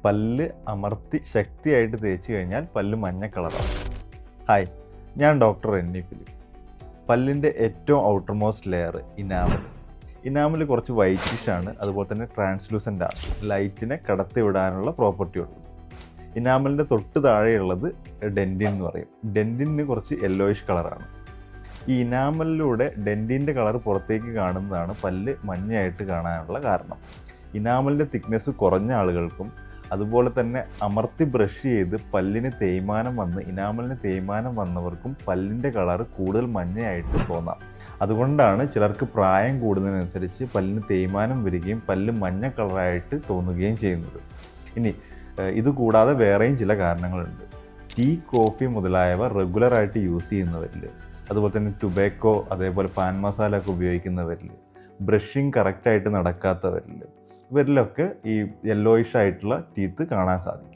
പല്ല് അമർത്തി ശക്തിയായിട്ട് തേച്ച് കഴിഞ്ഞാൽ പല്ല് മഞ്ഞ കളറാവും. ഹായ്, ഞാൻ ഡോക്ടർ റെന്നി ഫിലിപ്പ്. പല്ലിൻ്റെ ഏറ്റവും ഔട്ടർ മോസ്റ്റ് ലെയർ ഇനാമൽ കുറച്ച് വൈറ്റിഷ് ആണ്, അതുപോലെ തന്നെ ട്രാൻസ്ലൂസൻ്റ് ആണ്. ലൈറ്റിനെ കടത്തി വിടാനുള്ള പ്രോപ്പർട്ടി ഉള്ളത്. ഇനാമലിൻ്റെ തൊട്ട് താഴെയുള്ളത് ഡെൻറ്റിൻ എന്ന് പറയും. ഡെൻറ്റിന് കുറച്ച് യെല്ലോയിഷ് കളറാണ്. ഈ ഇനാമലിലൂടെ ഡെൻറ്റിൻ്റെ കളർ പുറത്തേക്ക് കാണുന്നതാണ് പല്ല് മഞ്ഞയായിട്ട് കാണാനുള്ള കാരണം. ഇനാമലിൻ്റെ തിക്നെസ് കുറഞ്ഞ ആളുകൾക്കും അതുപോലെ തന്നെ അമർത്തി ബ്രഷ് ചെയ്ത് പല്ലിന് തേയ്മാനം വന്ന് ഇനാമലിന് തേയ്മാനം വന്നവർക്കും പല്ലിൻ്റെ കളർ കൂടുതൽ മഞ്ഞയായിട്ട് തോന്നാം. അതുകൊണ്ടാണ് ചിലർക്ക് പ്രായം കൂടുന്നതിനനുസരിച്ച് പല്ലിന് തേയ്മാനം വരികയും പല്ല് മഞ്ഞ കളറായിട്ട് തോന്നുകയും ചെയ്യുന്നത്. ഇനി ഇതുകൂടാതെ വേറെയും ചില കാരണങ്ങളുണ്ട്. ടീ, കോഫി മുതലായവ റെഗുലറായിട്ട് യൂസ് ചെയ്യുന്നവരിൽ, അതുപോലെ തന്നെ ടുബാക്കോ, അതേപോലെ പാൻ മസാല ഒക്കെ ഉപയോഗിക്കുന്നവരിൽ, ബ്രഷിങ് കറക്റ്റായിട്ട് നടക്കാത്തവരിൽ, ഇവരിലൊക്കെ ഈ യെല്ലോയിഷ് ആയിട്ടുള്ള ടീത്ത് കാണാൻ സാധിക്കും.